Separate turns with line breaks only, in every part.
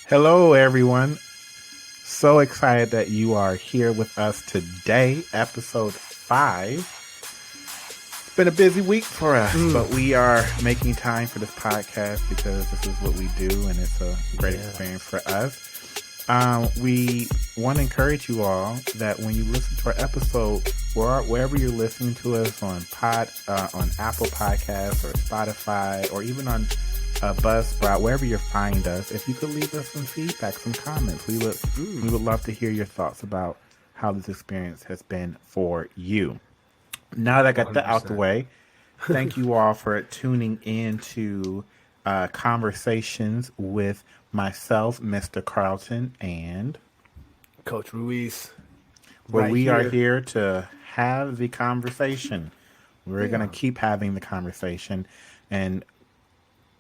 Hello, everyone. So excited that you are here with us today, episode 5. It's been a busy week for us, but we are making time for this podcast because this is what we do and it's a great experience for us. We want to encourage you all that when you listen to our episode, wherever you're listening to us on Apple Podcasts or Spotify or even on Buzzsprout, wherever you find us, if you could leave us some feedback, some comments, we would love to hear your thoughts about how this experience has been for you. Now that I got that out the way, thank you all for tuning in to conversations with myself, Mr. Carlton, and
Coach Ruiz.
where we are here to have the conversation. We're going to keep having the conversation, and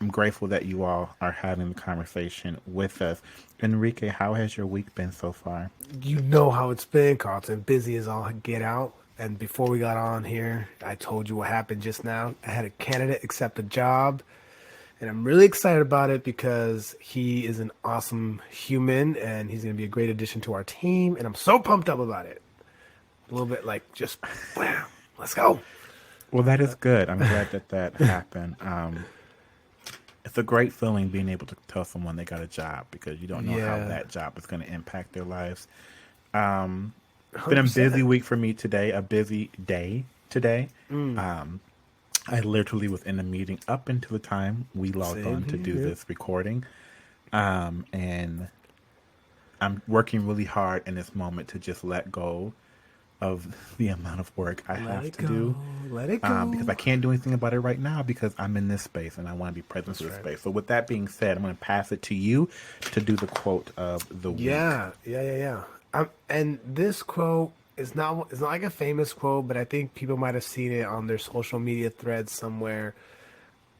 I'm grateful that you all are having the conversation with us. Enrique, how has your week been so far?
You know how it's been, Carlton. Busy as all get out. And before we got on here, I told you what happened just now. I had a candidate accept a job, and I'm really excited about it because he is an awesome human, and he's going to be a great addition to our team, and I'm so pumped up about it. A little bit like just, wow, let's go.
Well, that is good. I'm glad that happened. It's a great feeling being able to tell someone they got a job because you don't know how that job is going to impact their lives. It's been a busy week for me today, a busy day today. I literally was in a meeting up until the time we logged on to do this recording. And I'm working really hard in this moment to just let go of the amount of work I have to do.
Let it go.
Because I can't do anything about it right now because I'm in this space and I want to be present in this space. So with that being said, I'm going to pass it to you to do the quote of the week.
Yeah. And this quote is not, it's not like a famous quote, but I think people might have seen it on their social media threads somewhere.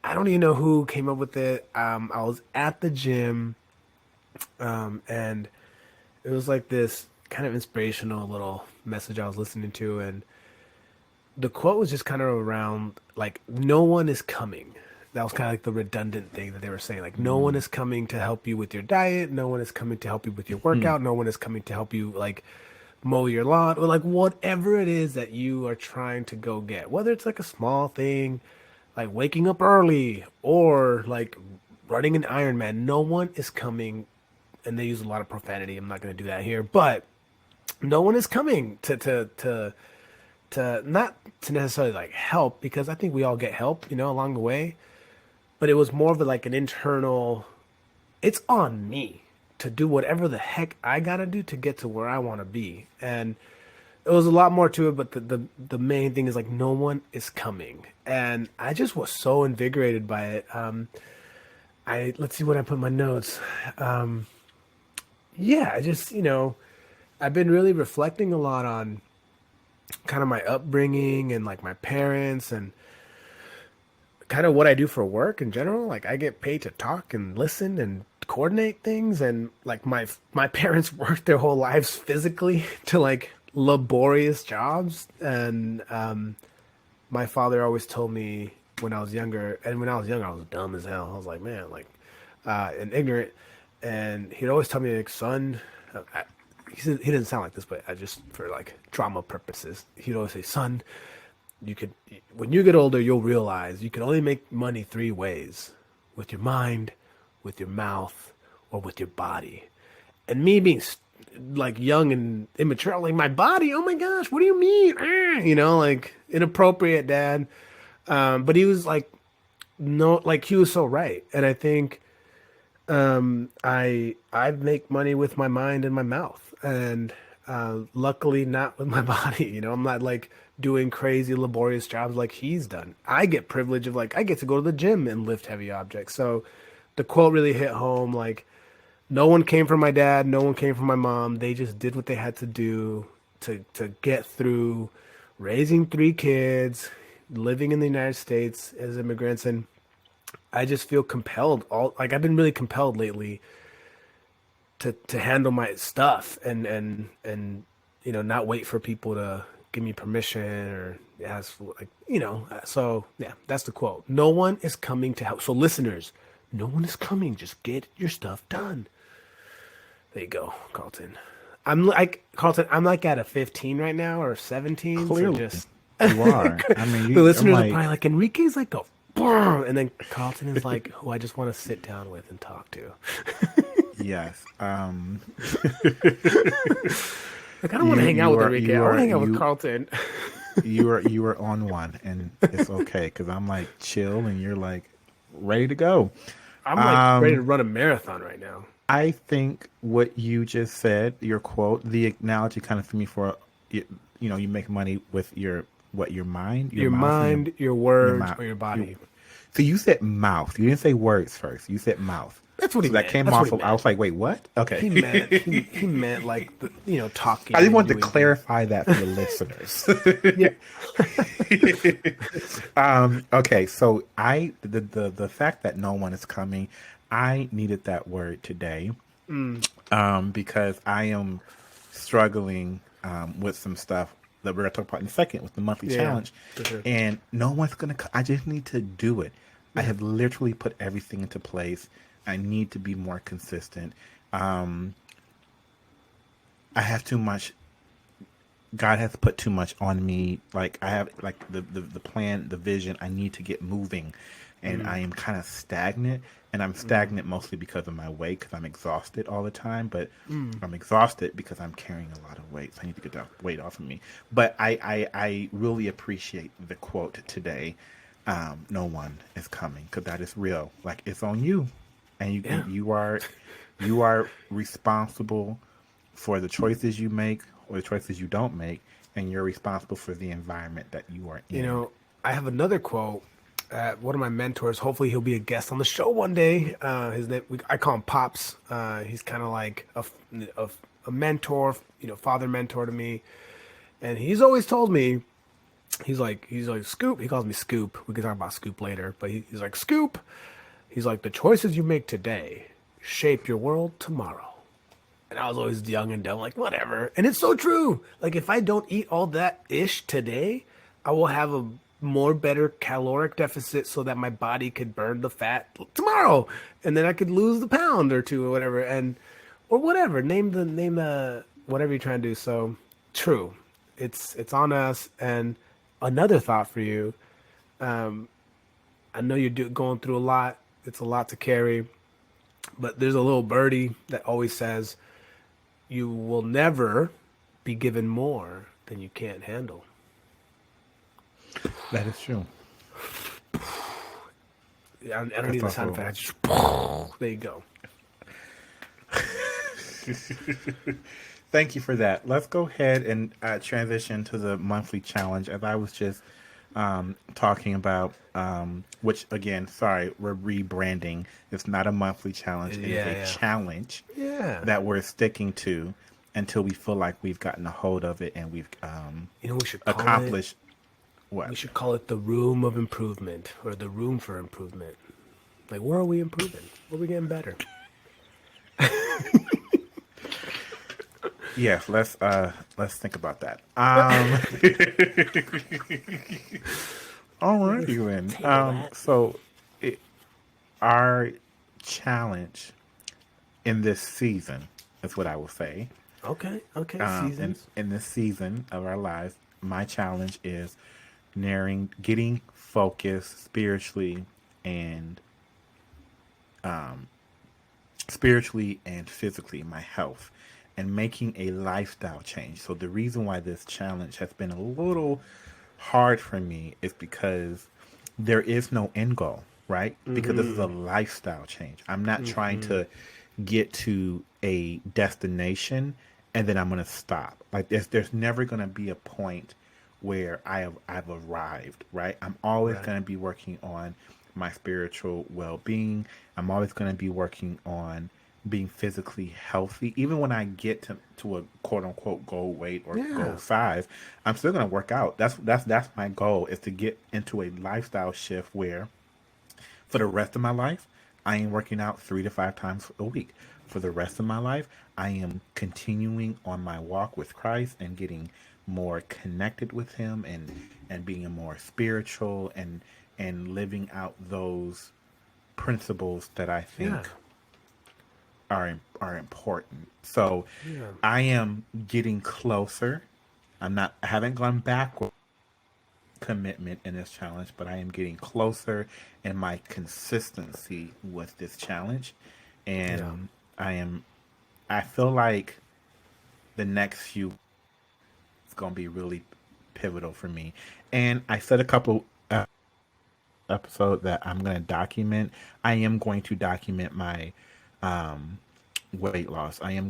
I don't even know who came up with it. I was at the gym, and it was like this kind of inspirational little message I was listening to, and the quote was just kind of around like no one is coming. That was kind of like the redundant thing that they were saying, like no one is coming to help you with your diet, no one is coming to help you with your workout, no one is coming to help you like mow your lawn or like whatever it is that you are trying to go get, whether it's like a small thing like waking up early or like running an Ironman. No one is coming, and they use a lot of profanity. I'm not going to do that here, but no one is coming to not to necessarily like help, because I think we all get help, along the way. But it was more of like an internal, it's on me to do whatever the heck I gotta do to get to where I want to be. And it was a lot more to it, but the main thing is like no one is coming, and I just was so invigorated by it. Let's see what I put in my notes. I just I've been really reflecting a lot on kind of my upbringing and like my parents and kind of what I do for work in general. Like I get paid to talk and listen and coordinate things, and like my parents worked their whole lives physically to like laborious jobs, and my father always told me when I was younger, and when I was younger I was dumb as hell. I was like, man, like and ignorant, and he'd always tell me like, son, he didn't sound like this, but I just, for like drama purposes, he'd always say, son, when you get older, you'll realize you can only make money 3 ways: with your mind, with your mouth, or with your body. And me being like young and immature, I'm like, my body, oh my gosh, what do you mean? Like inappropriate, dad. But he was like, no, like he was so right. And I think I make money with my mind and my mouth, and luckily not with my body. I'm not like doing crazy laborious jobs like he's done. I get privilege of like I get to go to the gym and lift heavy objects. So the quote really hit home. Like no one came from my dad, no one came from my mom. They just did what they had to do to get through raising 3 kids, living in the United States as immigrants. And I just feel compelled, I've been really compelled lately to handle my stuff and not wait for people to give me permission or ask, like, so yeah, that's the quote. No one is coming to help. So listeners, no one is coming. Just get your stuff done. There you go, Carlton. I'm like Carlton. I'm like at a 15 right now or 17. So
Clearly,
just
you are. I mean,
the
I'm
listeners are
like,
probably like Enrique's like a, brr, and then Carlton is like who I just want to sit down with and talk to.
yes.
Like I don't want to hang out with Enrique. I want to hang out with
you
Carlton.
you are on one, and it's okay because I'm like chill, and you're like ready to go.
I'm like ready to
Um,
run a marathon right now.
I think what you just said, your quote, the analogy kind of threw me for, you make money with your mind, your
Your
mouth, and
mind, your
your
words,
mouth.
or your
Your,
body.
so you said mouth. You didn't say words first. You said mouth.
That's what he
So that
meant.
came
That's what
off
he
of. I
meant.
was like, wait, what? Okay.
He meant like the,
I
talking
just
and
wanted to
doing things.
clarify that for the listeners.
Yeah.
Okay, so the fact that no one is coming, I needed that word today, because I am struggling with some stuff that we're gonna talk about in a second with the monthly
Yeah,
challenge,
for sure.
and no one's gonna. I just need to do it. I
Yeah.
have literally put everything into place. I need to be more consistent. Um, I have too much. God has put too much on me. Like I have like the plan, the vision. I need to get moving, and I am kind of stagnant. And I'm stagnant mostly because of my weight, because I'm exhausted all the time. But I'm exhausted because I'm carrying a lot of weight. So I need to get that weight off of me. But I really appreciate the quote today. No one is coming, because that is real. Like it's on you, and
Yeah.
you are responsible for the choices you make or the choices you don't make, and you're responsible for the environment that you are
You
in.
know, I have another quote. One of my mentors. Hopefully, he'll be a guest on the show one day. His name, I call him Pops. He's kind of like a mentor, father mentor to me. And he's always told me, he's like Scoop. He calls me Scoop. We can talk about Scoop later, but he's like Scoop. He's like the choices you make today shape your world tomorrow. And I was always young and dumb, like whatever. And it's so true. Like if I don't eat all that ish today, I will have a more better caloric deficit so that my body could burn the fat tomorrow, and then I could lose the pound or two or whatever, and or whatever. Name the whatever you're trying to do. So true. It's on us. And another thought for you. I know you're going through a lot. It's a lot to carry, but there's a little birdie that always says you will never be given more than you can't handle.
That is true.
I don't
That's
need the sound
also.
effect. There you go.
Thank you for that. Let's go ahead and transition to the monthly challenge. As I was just talking about, which again, sorry, we're rebranding. It's not a monthly challenge. It is a
Yeah,
challenge
yeah.
that we're sticking to until we feel like we've gotten a hold of it and we've
We should call it.
accomplished what.
We should call it the room of improvement or the room for improvement. Like, where are we improving? Where are we getting better?
Yes, let's think about that. All righty then.
Table that.
So it, our challenge in this season is what I will say.
Okay, okay.
In
Seasons.
this season of our lives, my challenge is getting focused and spiritually and physically, my health, and making a lifestyle change. So the reason why this challenge has been a little hard for me is because there is no end goal, right? Because this is a lifestyle change. I'm not trying to get to a destination and then I'm going to stop. Like there's never going to be a point where I've arrived, right? I'm always
Right.
going to be working on my spiritual well-being. I'm always going to be working on being physically healthy. Even when I get to a quote unquote goal weight or
Yeah.
goal size, I'm still going to work out. That's my goal, is to get into a lifestyle shift where for the rest of my life, I am working out 3 to 5 times a week. For the rest of my life, I am continuing on my walk with Christ and getting more connected with Him, and being more spiritual, and living out those principles that I
Yeah.
think are important. So
Yeah.
I am getting closer. I haven't gone backward commitment in this challenge, but I am getting closer in my consistency with this challenge.
Yeah.
And I feel like the next few is going to be really pivotal for me. And I said a couple episode that I'm going to document. I am going to document my um, weight loss. I'm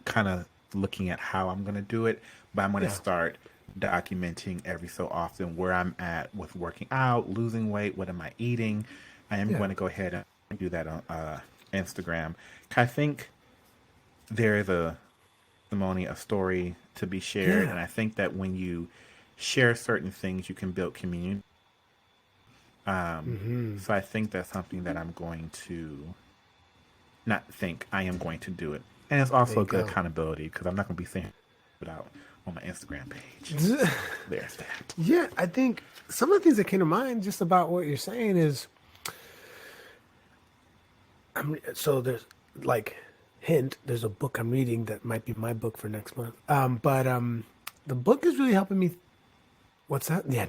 kind of looking at how I'm going to do it, but I'm going to
Yeah.
start documenting every so often where I'm at with working out, losing weight, what am I eating. I am
Yeah.
going to go ahead and do that on Instagram. I think there is a testimony, a story to be shared,
Yeah.
and I think that when you share certain things, you can build community.
Mm-hmm.
So I think that's something that I'm going to not think I am going to do it, and it's
There
also
you
a good
go.
accountability because I'm not going to be saying it out on my Instagram page. So there's that.
Yeah, I think some of the things that came to mind just about what you're saying is, so there's like, hint, there's a book I'm reading that might be my book for next month. But the book is really helping me. What's that? Yeah,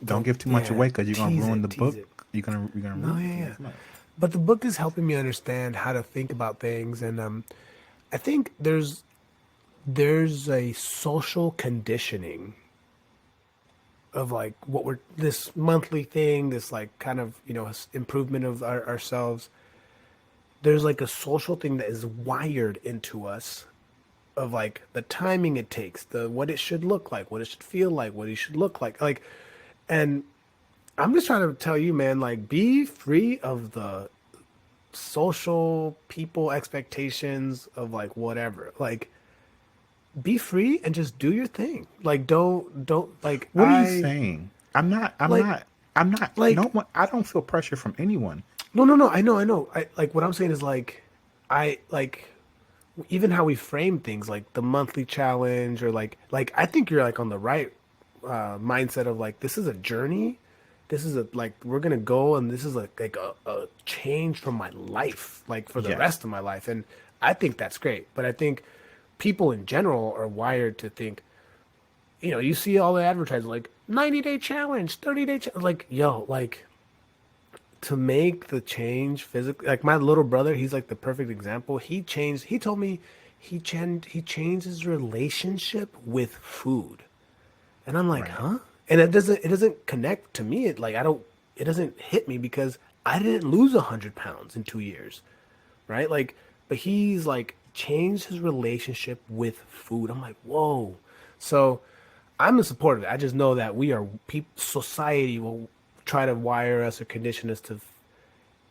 Don't give too much
yeah,
away because you're gonna
tease
ruin
it,
the
tease
book.
it.
You're gonna
No,
ruin it
yeah,
for
yeah.
next month.
But the book is helping me understand how to think about things, and I think there's a social conditioning of like what we're this monthly thing, this like kind of improvement of ourselves. There's like a social thing that is wired into us of like the timing it takes, the what it should look like, what it should feel like, what it should look like, and I'm just trying to tell you, man, like be free of the social people expectations of like whatever. Like be free and just do your thing. Like don't like
What are you saying? I'm not. I'm
like
not. I'm not. No
like
one. I don't feel pressure from anyone.
no, I know. I like what I'm saying is like I like even how we frame things like the monthly challenge or like I think you're like on the right mindset of like this is a journey. This is a like we're gonna go and this is a change from my life, like for the
Yes.
rest of my life. And I think that's great. But I think people in general are wired to think, you see all the advertising like 90-day challenge, 30-day like yo, like to make the change physically. Like my little brother, he's like the perfect example. He told me he changed his relationship with food. And I'm like,
Right.
huh? And it doesn't connect to me. It doesn't hit me because I didn't lose 100 pounds in 2 years, right? Like, but he's like changed his relationship with food. I'm like, whoa. So I'm in support of it. I just know that society will try to wire us or condition us to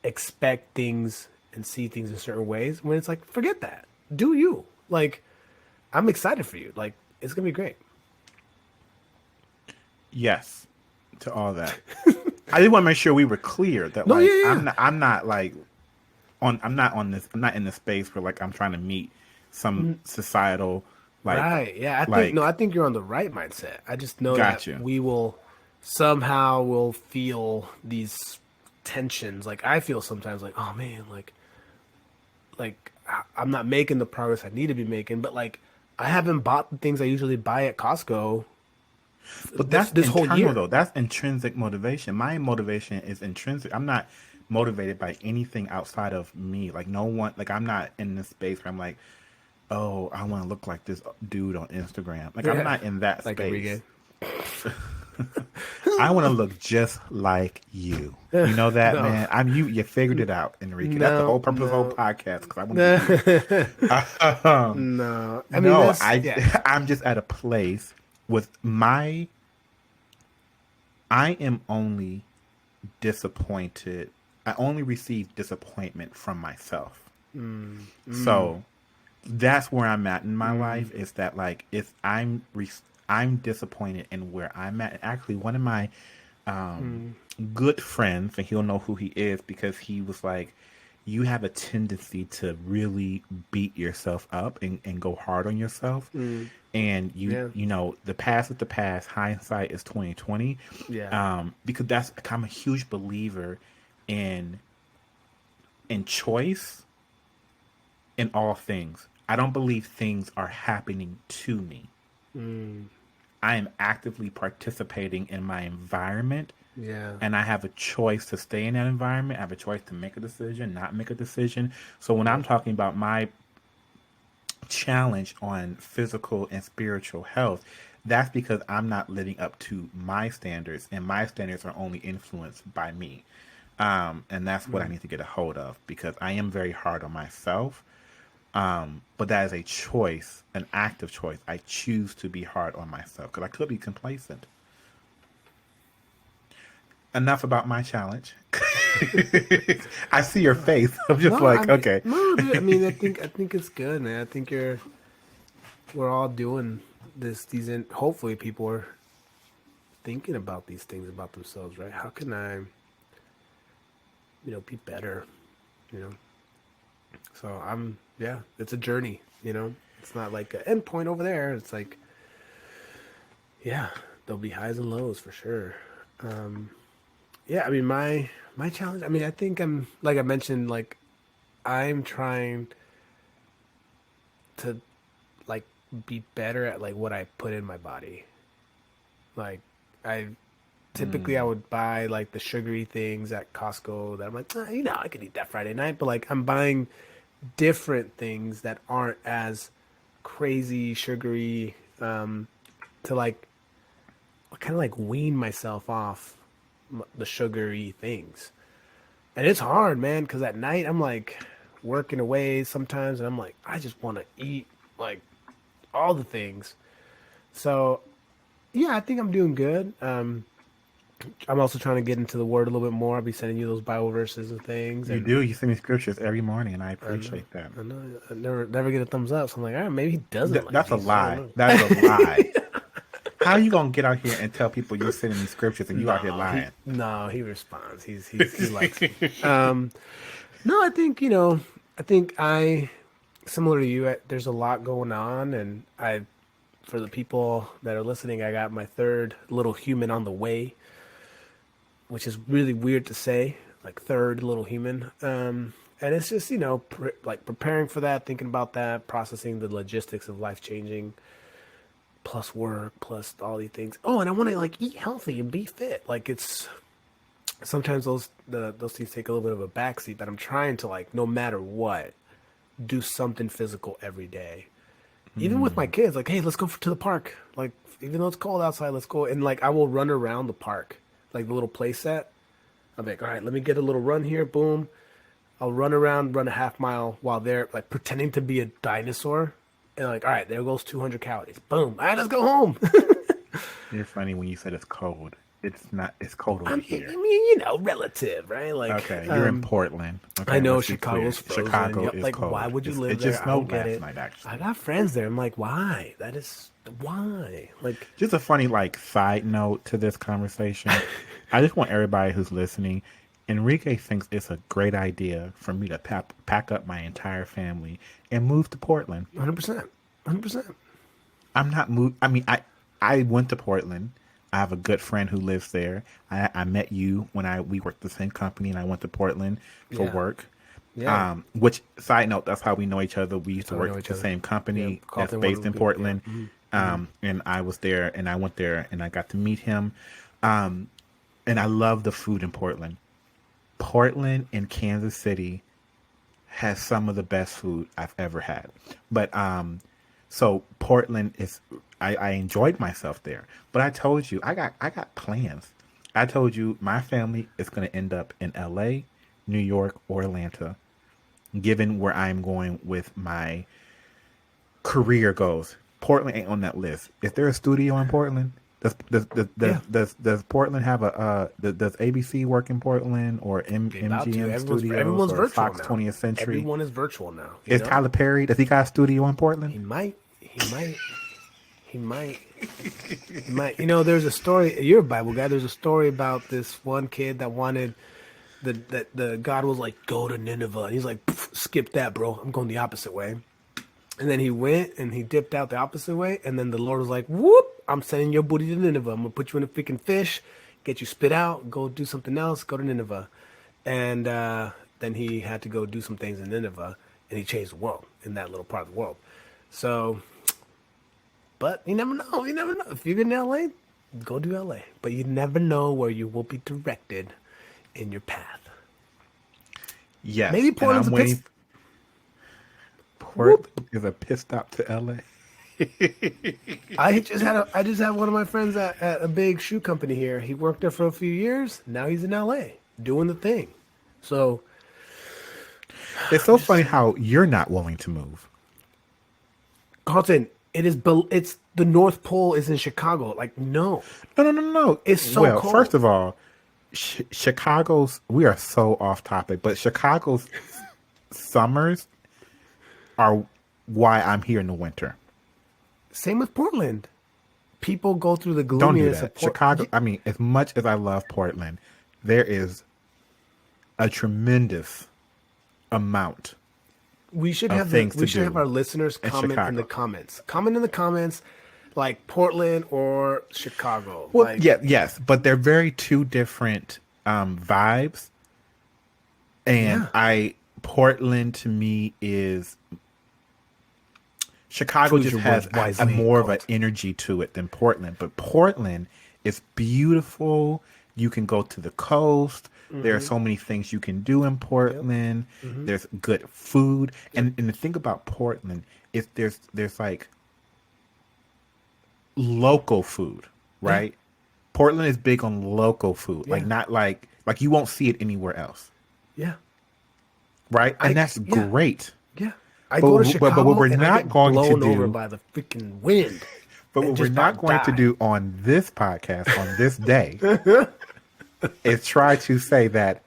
expect things and see things in certain ways when it's like, forget that. Do you. Like, I'm excited for you. Like, it's gonna be great.
Yes. To all that. I did want to make sure we were clear that
No,
like
yeah,
I'm
yeah.
not. I'm not like on. I'm not on this. I'm not in the space where like I'm trying to meet some societal like
Right. Yeah.
like.
I think you're on the right mindset. I just know that
Got you.
we will somehow will feel these tensions. Like I feel sometimes like, oh man, I'm not making the progress I need to be making, but like I haven't bought the things I usually buy at Costco
But
this
that's
this whole
internal
year.
though. That's intrinsic motivation. My motivation is intrinsic. I'm not motivated by anything outside of me. Like no one. Like I'm not in this space where I'm like, oh, I want to look like this dude on Instagram. Like I'm
Yeah.
not in that
Like
space.
Enrique.
I want to look just like you. You know that,
No.
man. I'm you. You figured it out, Enrique. That's the
No,
whole purpose of the whole
no.
podcast because I want to be you.
No. I mean
No,
that's yeah.
I'm just at a place with my. I am only disappointed. I only receive disappointment from myself. So that's where I'm at in my life. Is that like if I'm disappointed in where I'm at. Actually, one of my good friends, and he'll know who he is because he was like, "You have a tendency to really beat yourself up and go hard on yourself." And
Yeah.
the past is the past. Hindsight is 2020.
Yeah.
Because I'm a huge believer in choice in all things. I don't believe things are happening to me.
Mm,
I am actively participating in my environment,
yeah.
and I have a choice to stay in that environment. I have a choice to make a decision, not make a decision. So when I'm
Yep.
talking about my challenge on physical and spiritual health, that's because I'm not living up to my standards, and my standards are only influenced by me. And that's what I
Mm.
need to get a hold of because I am very hard on myself. But that is a choice, an active choice. I choose to be hard on myself because I could be complacent. Enough about my challenge. I see your face. I'm just
No, I
like,
mean,
okay.
no, dude. I mean, I think it's good, man. I think we're all doing this. Hopefully, people are thinking about these things about themselves, right? How can I, be better, you know? So yeah, it's a journey, It's not like an end point over there. It's like, yeah, there'll be highs and lows for sure. Um, yeah, I mean, my challenge. I mean, I think I'm like I mentioned, like I'm trying to like be better at like what I put in my body. Like I typically I
Mm,
would buy like the sugary things at Costco that I'm like, I could eat that Friday night, but like I'm buying different things that aren't as crazy sugary to like kind of like wean myself off the sugary things. And it's hard, man, because at night I'm like working away sometimes and I'm like, I just want to eat like all the things. So, yeah, I think I'm doing good. I'm also trying to get into the word a little bit more. I'll be sending you those Bible verses and things.
you
And
do. You send me scriptures every morning, and I
I know,
appreciate that.
I know, I never get a thumbs up. So I'm like, all right, maybe he doesn't like
That's a
Jesus. I don't
lie.
know.
That is a lie. How are you gonna get out here and tell people you sending me scriptures and you out here lying?
No, he responds. He likes me. No, I think I think similar to you. There's a lot going on, and for the people that are listening, I got my third little human on the way, which is really weird to say, like third little human. And it's just like preparing for that, thinking about that, processing the logistics of life changing, plus work, plus all these things. Oh, and I want to like eat healthy and be fit. Like it's sometimes those things take a little bit of a backseat, but I'm trying to like no matter what, do something physical every day. Even with my
Mm.
kids, like, hey, let's go to the park. Like, even though it's cold outside, let's go. And like, I will run around the park, like the little play set. I'm like, all right, let me get a little run here. Boom. I'll run around, run a half mile while they're like pretending to be a dinosaur. And like, all right, there goes 200 calories. Boom. All right, let's go home.
You're funny when you said it's cold. It's not. It's cold over
I
here.
mean, relative, right? Like,
Okay, you're in Portland.
I
Okay,
know
let's be clear.
Chicago's frozen.
Chicago
Yep.
is
Like, why
cold.
would you
It
live
just
there? I don't
snowed
get
last
it.
night,
I
actually.
got friends there. I'm like, why? That is why? Like,
Just a funny like side note to this conversation. I just want everybody who's listening. Enrique thinks it's a great idea for me to pack up my entire family and move to Portland.
100%, 100%.
I'm not moved. I mean, I went to Portland. I have a good friend who lives there. I met you when we worked the same company, and I went to Portland for
Yeah,
work.
yeah.
Which side note, that's how we know each other. We used
That's
to
how we know
work
each
the
other.
same
Yeah,
company that's
Carlton
based in
one. Yeah.
Portland.
Mm-hmm.
And I was there, and I went there, and I got to meet him. Um, and I love the food in Portland. Portland and Kansas City has some of the best food I've ever had. But so Portland is I enjoyed myself there. But I told you I got plans. I told you my family is gonna end up in LA, New York, or Atlanta, given where I'm going with my career goes. Portland ain't on that list. Is there a studio in Portland?
Yeah,
Does Portland have does ABC work in Portland or
they about to.
MGM Studios
Everyone's
or
virtual
Fox
now.
20th Century?
Everyone is virtual now.
Is Tyler Perry, does he got a studio in Portland?
He might. He might. He might. He might. There's a story. You're a Bible guy. There's a story about this one kid that wanted the God was like, go to Nineveh. And he's like, skip that, bro. I'm going the opposite way. And then he went and he dipped out the opposite way. And then the Lord was like, whoop, I'm sending your booty to Nineveh. I'm going to put you in a freaking fish, get you spit out, go do something else, go to Nineveh. And then he had to go do some things in Nineveh. and he changed the world in that little part of the world. So, but you never know. You never know. If you're in LA, go to LA. But you never know where you will be directed in your path.
Yes.
Maybe Portland's
and
a
I'm
pit.
waiting. Portland is a pit stop to LA.
I just had one of my friends at a big shoe company here. He worked there for a few years. Now he's in LA doing the thing. So
It's so funny how you're not willing to move.
Carlton, it's the North Pole is in Chicago. Like no,
No.
it's so
Well,
cold.
first of all, Chicago's, we are so off topic, but Chicago's summers are why I'm here in the winter.
Same with Portland. People go through the
Don't do
gloominess
that.
of
Chicago, I mean, as much as I love Portland, there is a tremendous amount
We should
of
have
things
we
to
should have
do
our listeners
in
comment in the
Chicago.
comments. Comment in the comments, like Portland or Chicago.
Well,
like,
yes, but they're very two different vibes. And
Yeah.
Portland to me is Chicago
Choose
just
your
has
words wisely,
more of an
Colt.
energy to it than Portland. But Portland is beautiful. You can go to the coast. There are so many things you can do in Portland. There's good food. And the thing about Portland is there's like local food, right? Portland is big on local food. Like
Yeah.
not like you won't see it anywhere else.
Yeah.
Right? And that's
yeah.
great.
Yeah. I
But
go to
but
Chicago
what we're
and I
not
get
going to
blown over
do,
by the freaking wind.
but
and
what we're
just
not
about
going to
die.
do on this podcast, on this day, is try to say that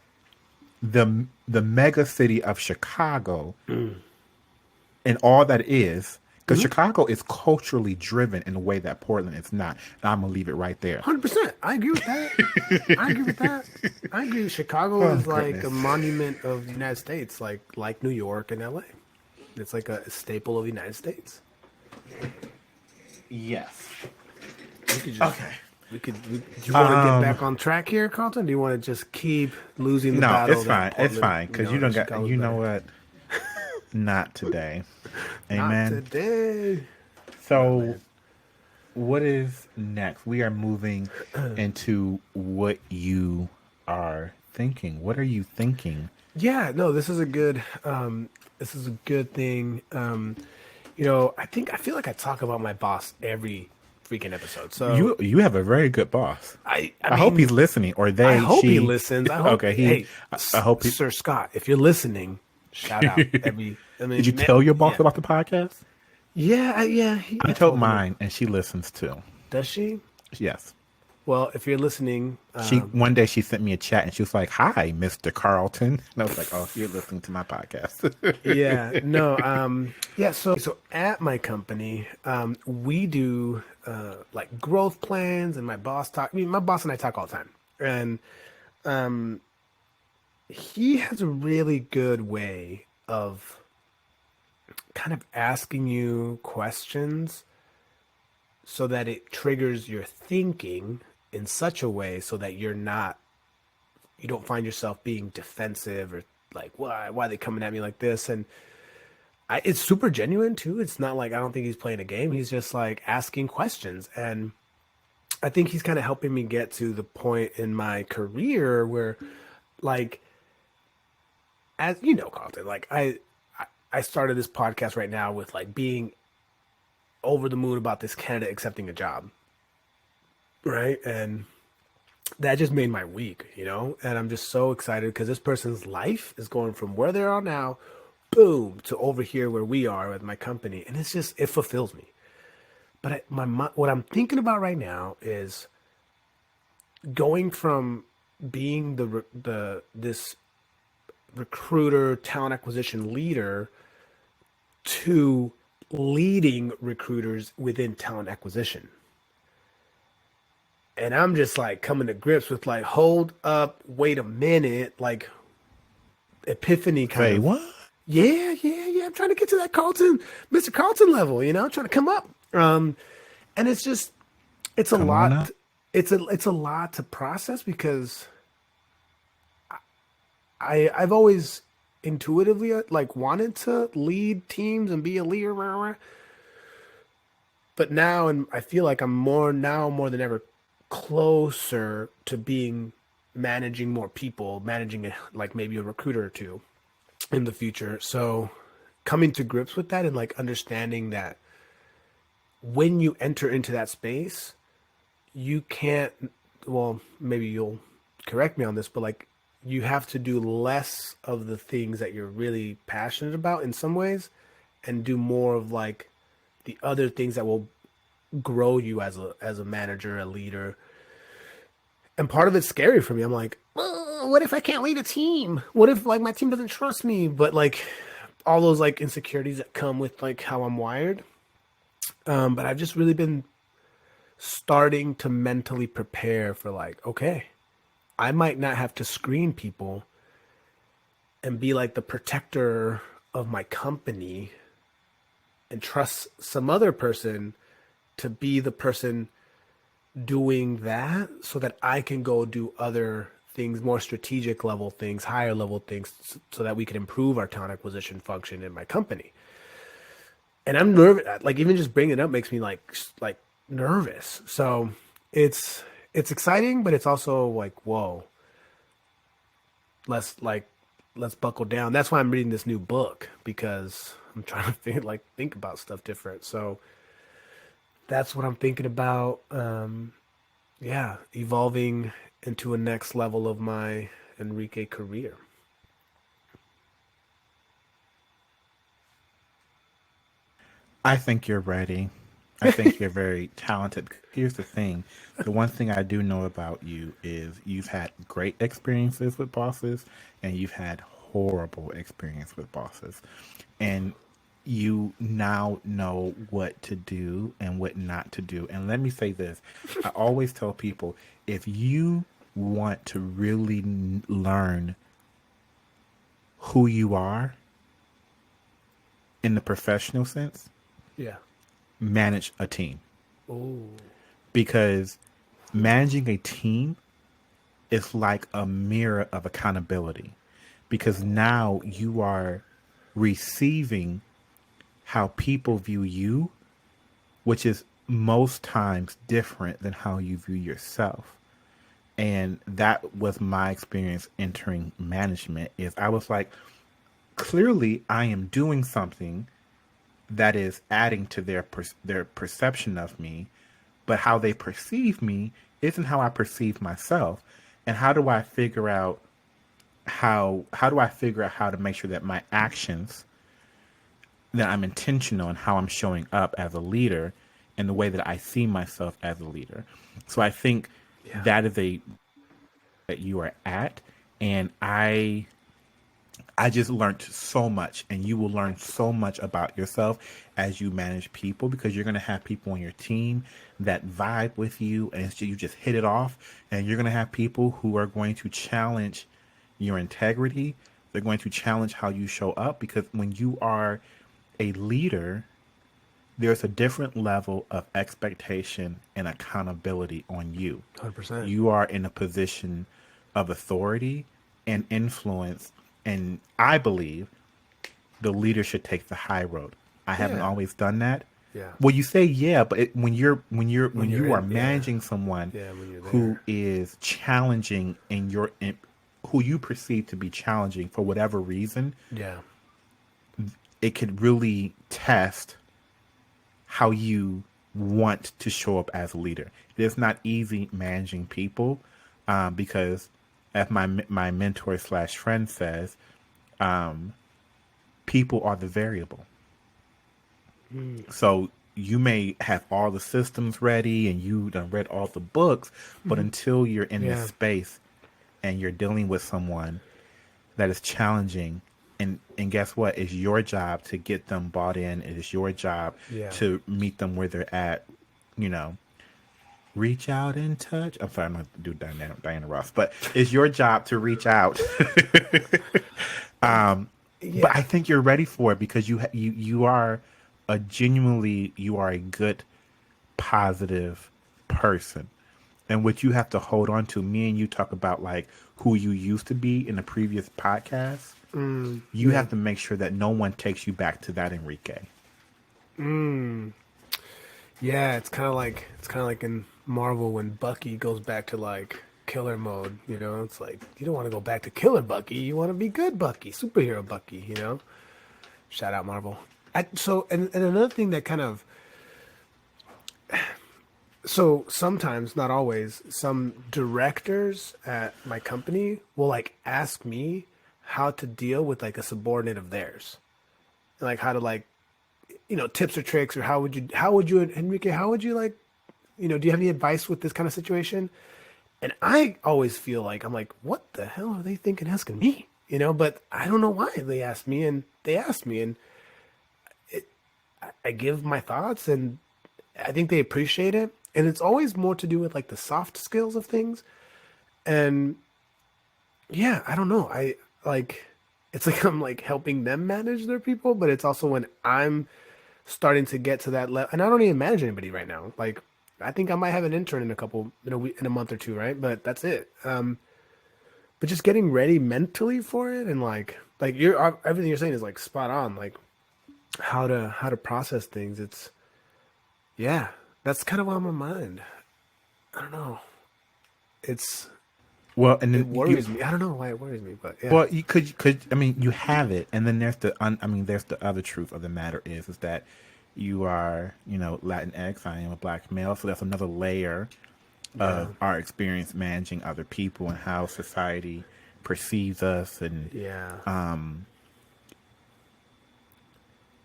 the mega city of Chicago and all that is, because Chicago is culturally driven in a way that Portland is not. And I'm gonna leave it right there.
100%. I agree with that. I agree with that. I agree. Chicago is like
goodness.
a monument of the United States, like New York and LA. It's like a staple of the United States.
Yes.
We could just,
Okay.
do you want to get back on track here, Carlton? Do you want to just keep losing the
No,
battle?
it's
that
fine. It's
Portland,
fine because you don't got.
Chicago's
You know
better?
what? Not today.
Not
Amen.
today.
So, what is next? We are moving into what you are thinking. What are you thinking?
Yeah, no, this is a good thing. I feel like I talk about my boss every freaking episode. So
You have a very good boss.
I
hope
mean,
he's listening, or they.
I hope he
she-
listens. I hope.
Okay,
Hey,
I hope he.
Sir Scott, if you're listening, shout out every. I mean,
Did you tell your boss
yeah.
about the podcast?
Yeah, yeah.
I told mine, and she listens too.
Does she?
Yes.
Well, if you're listening,
One day she sent me a chat, and she was like, "Hi, Mr. Carlton," and I was like, "Oh, you're listening to my podcast."
yeah, no, yeah. So at my company, we do like growth plans, and my boss my boss and I talk all the time, and he has a really good way of kind of asking you questions so that it triggers your thinking in such a way so that you don't find yourself being defensive or like, why are they coming at me like this? And it's super genuine too. It's not like, I don't think he's playing a game. He's just like asking questions. And I think he's kind of helping me get to the point in my career where, like, as you know, Carlton, like I started this podcast right now with like being over the moon about this candidate accepting a job. Right. And that just made my week, and I'm just so excited because this person's life is going from where they are now, boom, to over here where we are with my company. And it fulfills me. But what I'm thinking about right now is going from being this recruiter, talent acquisition leader to leading recruiters within talent acquisition. And I'm just like coming to grips with like, hold up, wait a minute, like epiphany kind
Say
of.
what?
Yeah. I'm trying to get to that Mr. Carlton level, trying to come up. And it's a
Come on
lot.
up.
It's a lot to process because I've always intuitively like wanted to lead teams and be a leader, rah, rah, rah. But now, and I feel like I'm more than ever closer to being managing more people, managing like maybe a recruiter or two in the future. So coming to grips with that and like understanding that when you enter into that space, you can't, well, maybe you'll correct me on this, but like you have to do less of the things that you're really passionate about in some ways and do more of like the other things that will grow you as a manager, a leader. And part of it's scary for me. I'm like, what if I can't lead a team? What if like my team doesn't trust me? But like all those like insecurities that come with like how I'm wired. But I've just really been starting to mentally prepare for like, okay, I might not have to screen people and be like the protector of my company and trust some other person to be the person doing that so that I can go do other things, more strategic level things, higher level things, so that we can improve our talent acquisition function in my company. And I'm nervous. Like even just bringing it up makes me like nervous. So it's exciting, but it's also like whoa, let's like let's buckle down. That's why I'm reading this new book because I'm trying to think about stuff different. So that's what I'm thinking about. Yeah, evolving into a next level of my Enrique career.
I think you're ready. I think you're very talented. Here's the thing. The one thing I do know about you is you've had great experiences with bosses and you've had horrible experience with bosses. And you now know what to do and what not to do. And let me say this. I always tell people if you want to really learn who you are in the professional sense,
Yeah.
manage a team
Oh.
because managing a team is like a mirror of accountability because now you are receiving how people view you, which is most times different than how you view yourself. And that was my experience entering management is I was like, clearly I am doing something that is adding to their perception of me, but how they perceive me isn't how I perceive myself. And how do I figure out how to make sure that my actions that I'm intentional in how I'm showing up as a leader and the way that I see myself as a leader. So I think
Yeah.
that is a that you are at and I just learned so much, and you will learn so much about yourself as you manage people because you're going to have people on your team that vibe with you, and you just hit it off. And you're going to have people who are going to challenge your integrity. They're going to challenge how you show up because when you are a leader, there's a different level of expectation and accountability on you.
100%.
You are in a position of authority and influence, and I believe the leader should take the high road. I haven't
Yeah.
always done that.
Yeah.
Well, you say yeah, but when
When you're
you are
in, yeah.
managing someone
Yeah, when you're
who
there.
is challenging who you perceive to be challenging for whatever reason,
Yeah.
it could really test how you want to show up as a leader. It is not easy managing people because, as my mentor slash friend says, people are the variable.
Mm.
So you may have all the systems ready and you done read all the books, but until you're in this
Yeah.
space and you're dealing with someone that is challenging, and guess what? It's your job to get them bought in. It is your job
Yeah.
to meet them where they're at. You know, reach out and touch. I'm sorry, I'm not do Diana Ross, but it's your job to reach out. But I
Yeah.
think you're ready for it because you are you are a good positive person. And what you have to hold on to, me and you talk about like who you used to be in the previous podcast. You have to make sure that no one takes you back to that Enrique.
Yeah, it's kind of like in Marvel when Bucky goes back to like killer mode, you know? It's like you don't want to go back to killer Bucky, you want to be good Bucky, superhero Bucky, you know? Shout out Marvel. And another thing that kind of so sometimes, not always, some directors at my company will like ask me how to deal with like a subordinate of theirs. Like how to like, tips or tricks, or how would you Enrique, how would you like, do you have any advice with this kind of situation? And I always feel like I'm like, what the hell are they thinking asking me? But I don't know why they asked me, and I give my thoughts, and I think they appreciate it. And it's always more to do with like the soft skills of things. And yeah, I don't know. I like it's like I'm like helping them manage their people, but it's also when I'm starting to get to that level, and I don't even manage anybody right now. Like I think I might have an intern in a month or two, right? But that's it. But just getting ready mentally for it, and like you're everything you're saying is like spot on. Like how to process things. It's yeah, that's kind of on my mind. I don't know. It's
Well, and
it
then you,
worries me. I don't know why it worries me, but yeah.
well, I mean, you have it, and then I mean, there's the other truth of the matter is that you are, Latinx. I am a black male, so that's another layer
Yeah.
of our experience managing other people and how society perceives us, and
Yeah.
um,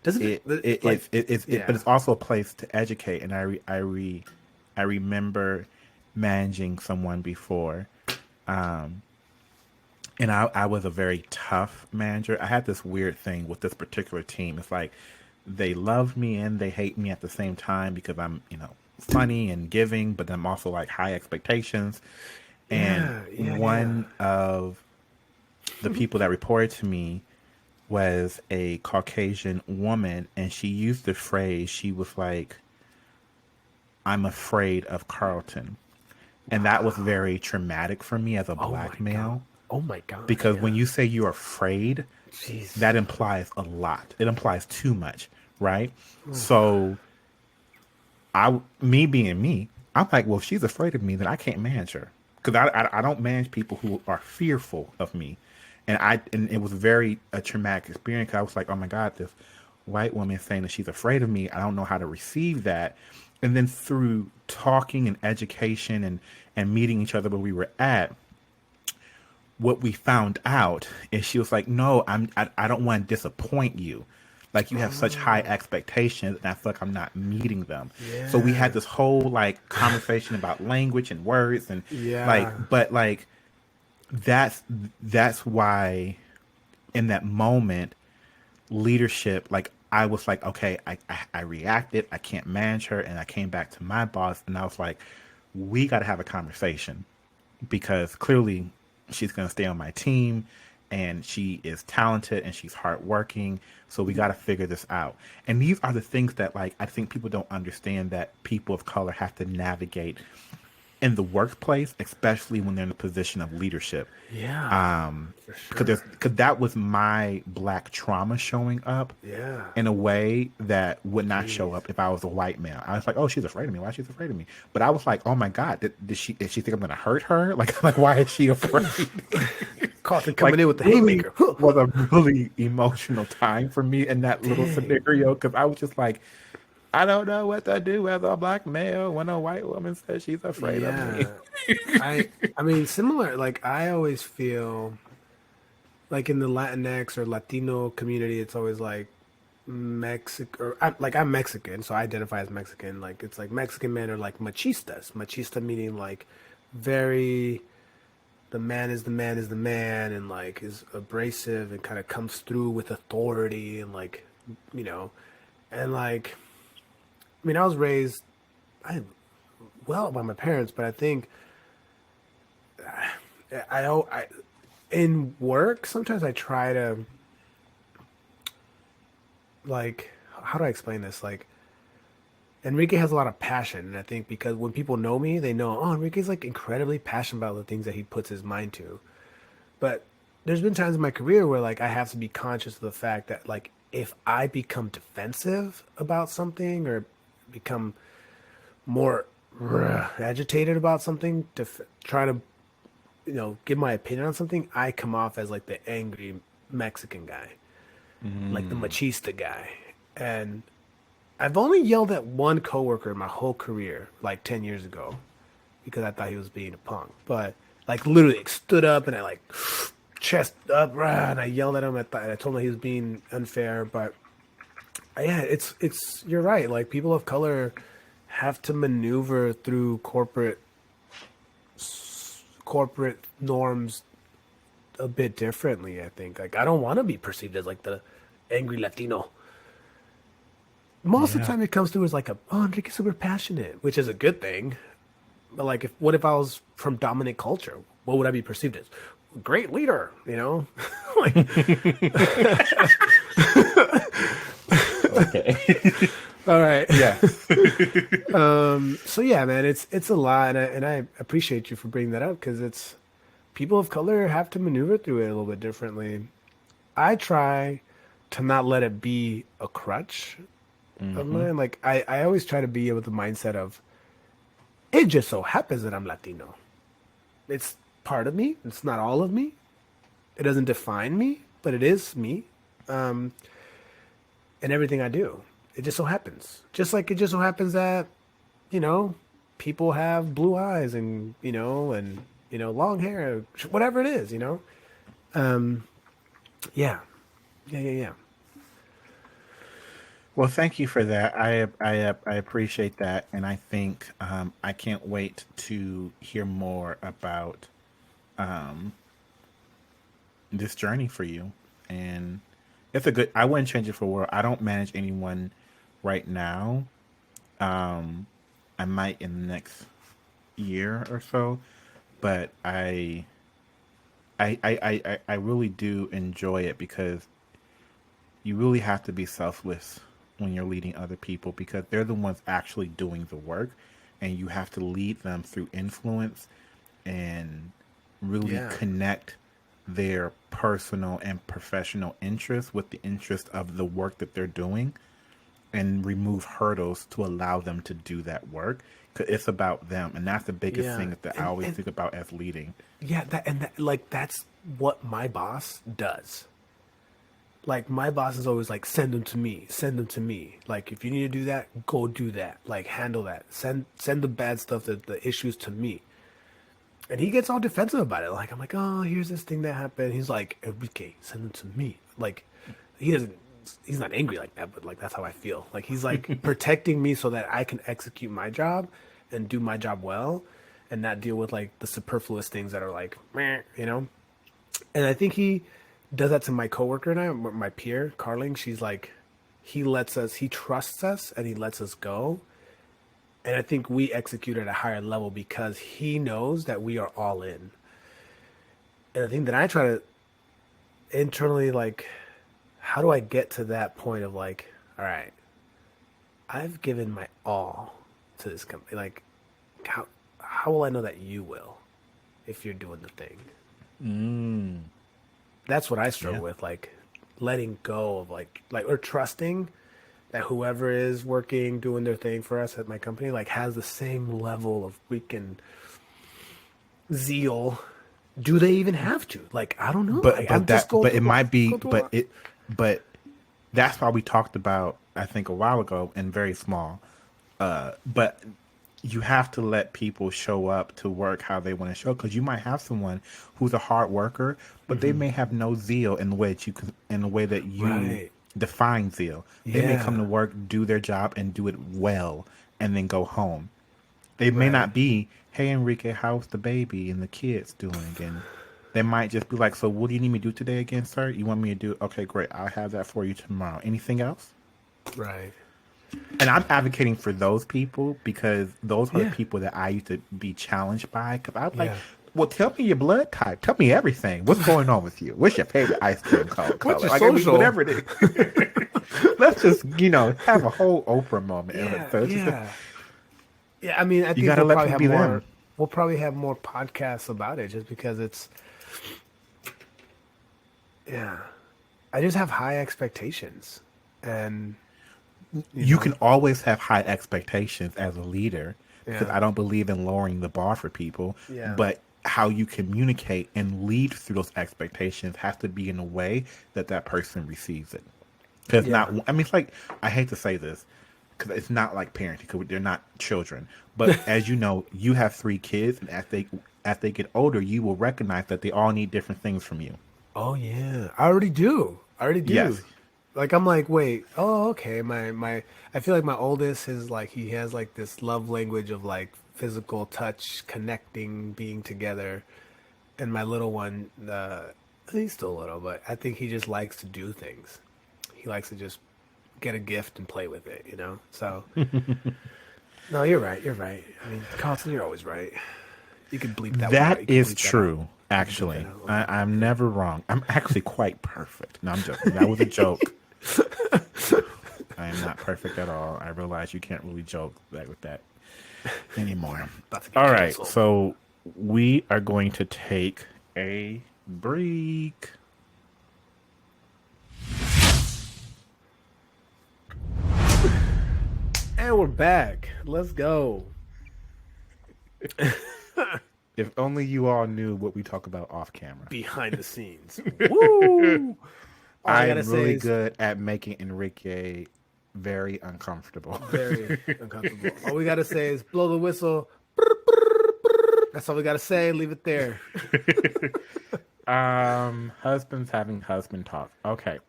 Doesn't
it
it
it
like
but
yeah.
it's also a place to educate. And I remember managing someone before, and I was a very tough manager. I had this weird thing with this particular team. It's like they love me and they hate me at the same time because I'm, funny and giving, but I'm also like high expectations. And
Yeah, yeah, yeah.
one of the people that reported to me was a Caucasian woman, and she used the phrase, she was like, I'm afraid of Carlton. And that was
Wow.
very traumatic for me as a
Oh my
black
god.
male,
Oh my gosh,
because when
yeah.
you say you're afraid,
Jeez.
that implies a lot. It implies too much, right? So me being me, I'm like, well, if she's afraid of me, then I can't manage her, because I don't manage people who are fearful of me, and it was very a traumatic experience. 'Cause I was like, oh my god, this white woman is saying that she's afraid of me. I don't know how to receive that, and then through talking and education and meeting each other where we were at, what we found out is she was like, no, I don't want to disappoint you. Like you have such high
Oh,
expectations, and I feel like I'm not meeting them. So we had
yeah.
this whole like conversation about language and words, and like,
Yeah.
but like that's that's why in that moment, leadership, like I was like, okay, I reacted, I can't manage her, and I came back to my boss, and I was like, we got to have a conversation, because clearly she's going to stay on my team, and she is talented and she's hardworking. So we got to figure this out. And these are the things that, like, I think people don't understand that people of color have to navigate in the workplace, especially when they're in a position of leadership.
Yeah.
Um,
For
because
sure.
that was my black trauma showing up
Yeah.
in a way that would not show
Jeez.
up if I was a white male. I was like, oh, she's afraid of me. Why is she afraid of me? But I was like, oh my God, did she think I'm gonna hurt her? Like why is she afraid?
Carlton
Like
coming in with the
really
haymaker. Huh.
was a really emotional time for me in that little
Dang.
scenario, because I was just like, I don't know what to do as a black male when a white woman says she's afraid of me.
Yeah. I I mean similar, like I always feel like in the Latinx or Latino community, it's always like Mexican, or I'm Mexican, so I identify as Mexican. Like it's like Mexican men are like machistas. Machista meaning like very the man is the man is the man, and like is abrasive and kind of comes through with authority, and like you know and like I mean I was raised I well by my parents, but I think I in work sometimes I try to like how do I explain this? Like Enrique has a lot of passion, and I think because when people know me, they know, oh, Enrique's like incredibly passionate about the things that he puts his mind to. But there's been times in my career where like I have to be conscious of the fact that like if I become defensive about something or become more agitated about something to try to give my opinion on something, I come off as like the angry Mexican guy, like the machista guy. And I've only yelled at one coworker in my whole career, like 10 years ago, because I thought he was being a punk. But like literally stood up and I like chest up, and I yelled at him. I told him he was being unfair. But yeah, it's you're right. Like people of color have to maneuver through corporate norms a bit differently. I think like I don't want to be perceived as like the angry Latino. Most of the time it comes through as like Enrique's super passionate, which is a good thing. But like what if I was from dominant culture? What would I be perceived as? Great leader, like
Okay.
all right.
Yeah.
So yeah, man, it's a lot, and I appreciate you for bringing that up because it's people of color have to maneuver through it a little bit differently. I try to not let it be a crutch of mine. Like I always try to be with the mindset of it just so happens that I'm Latino. It's part of me. It's not all of me. It doesn't define me, but it is me. And everything I do. It just so happens. Just like it just so happens that, people have blue eyes and, long hair, whatever it is, Yeah. Yeah.
Well, thank you for that. I appreciate that, and I think I can't wait to hear more about this journey for you. And it's a good. I wouldn't change it for the world. I don't manage anyone right now. I might in the next year or so, but I really do enjoy it because you really have to be selfless when you're leading other people because they're the ones actually doing the work, and you have to lead them through influence and really connect their personal and professional interests with the interest of the work that they're doing and remove hurdles to allow them to do that work because it's about them, and that's the biggest thing that I always think about as leading.
Like that's what my boss does. Like my boss is always like, send them to me, send them to me. Like if you need to do that, go do that. Like handle that. Send the bad stuff, the issues to me. And he gets all defensive about it. Like I'm like, oh, here's this thing that happened. He's like, Enrique, send them to me. Like he's not angry like that, but like that's how I feel. Like he's like protecting me so that I can execute my job and do my job well and not deal with like the superfluous things that are like, meh, And I think he does that to my coworker and I, my peer, Carling. She's like, he trusts us and he lets us go. And I think we execute at a higher level because he knows that we are all in. And I think that I try to internally, like, how do I get to that point of like, all right, I've given my all to this company. Like, how will I know that you will if you're doing the thing? That's what I struggle with, like letting go of like or trusting that whoever is working, doing their thing for us at my company, like has the same level of freaking zeal. Do they even have to? Like, I don't know.
But that's why we talked about, I think a while ago, and very small. But you have to let people show up to work how they want to show, because you might have someone who's a hard worker, but they may have no zeal in the way that you define zeal. They may come to work, do their job, and do it well, and then go home. They may not be, hey Enrique, how's the baby and the kids doing? And they might just be like, so what do you need me to do today again, sir? You want me to do? Okay, great. I'll have that for you tomorrow. Anything else?
Right.
And I'm advocating for those people because those are the people that I used to be challenged by. Because I was like, well, tell me your blood type. Tell me everything. What's going on with you? What's your favorite ice cream color?
What's your
like,
social?
Whatever it is. Let's just, have a whole Oprah moment.
Yeah, I mean, I think we'll probably have more. We'll probably have more podcasts about it, just because it's Yeah. I just have high expectations. And, you
You can
know,
always have high expectations as a leader because
yeah.
I don't believe in lowering the bar for people,
Yeah.
but how you communicate and lead through those expectations has to be in a way that that person receives it. Because not,
Yeah.
I mean, it's like, I hate to say this because it's not like parenting because they're not children. But as you know, you have three kids, and as they get older, you will recognize that they all need different things from you.
Oh yeah, I already do. I already
Yes.
do. Like I'm like, wait, oh okay. My I feel like my oldest is like he has like this love language of like physical touch, connecting, being together. And my little one, he's still little, but I think he just likes to do things. He likes to just get a gift and play with it, you know? So no, you're right, you're right. I mean, Carlton, you're always right. You could bleep that one out.
That
You could
is
bleep that out.
true,
You could bleep that
actually.
out. Okay,
I'm
okay.
never wrong. I'm actually quite perfect. No, I'm joking. That was a joke. I am not perfect at all. I realize you can't really joke like with that anymore.
About to get
All right,
canceled.
so we are going to take a break.
And we're back. Let's go.
If only you all knew what we talk about off camera.
Behind the scenes. Woo! All I gotta
I'm
say
really
is
good at making Enrique very uncomfortable.
very uncomfortable. All we gotta say is blow the whistle. That's all we gotta say. Leave it there.
Husbands having husband talk. Okay.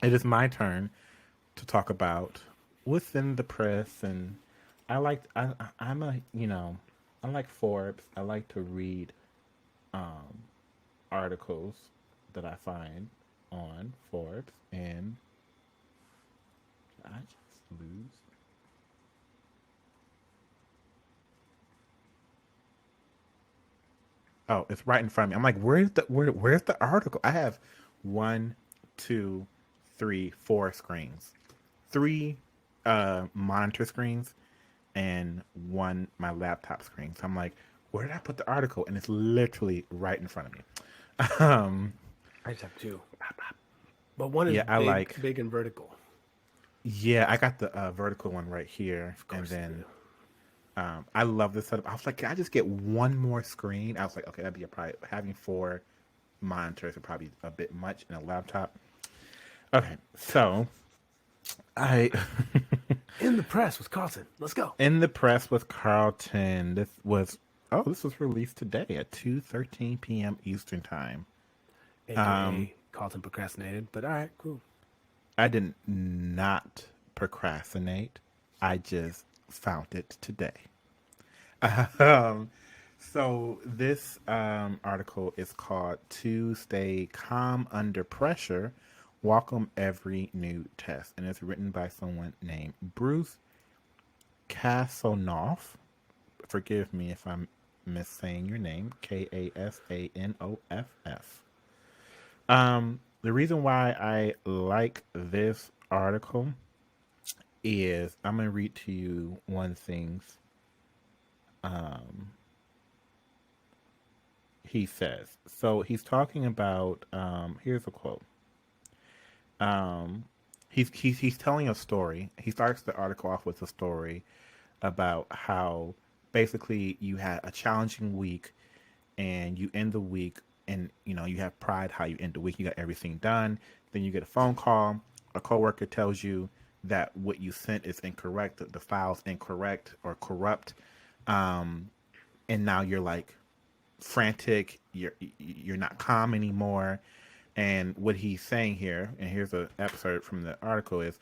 It is my turn to talk about what's in the press, and I'm a, I like Forbes. I like to read um articles that I find on Forbes, and I just lose. Oh, it's right in front of me. I'm like, where's the article? I have one, two, three, four screens, three monitor screens, and one my laptop screen. So I'm like, where did I put the article? And it's literally right in front of me. Um,
I just have two. But one is
yeah, I
big,
like.
big and vertical.
Yeah, I got the vertical one right here,
Of
and
course you do.
then I love this setup. I was like, can I just get one more screen? I was like, okay, that'd be a probably having four monitors would probably be a bit much in a laptop. Okay, so I
In the press with Carlton. Let's go.
in the press with Carlton. This was released today at 2:13 p.m. Eastern time. Um,
AKA Carlton procrastinated. But all right, cool.
I did not procrastinate. I just found it today. Um, so this article is called "To Stay Calm Under Pressure: Welcome Every New Test," and it's written by someone named Bruce Kasanoff. Forgive me if I'm missaying your name. Kasanoff. The reason why I like this article is I'm gonna read to you one things um, he says. So he's talking about. Here's a quote. Um, he's telling a story. He starts the article off with a story about how basically you had a challenging week, and you end the week, and you have pride how you end the week. You got everything done. Then you get a phone call. A coworker tells you that what you sent is incorrect. The file's incorrect or corrupt. Um, and now you're like frantic. You're not calm anymore. And what he's saying here, and here's an excerpt from the article, is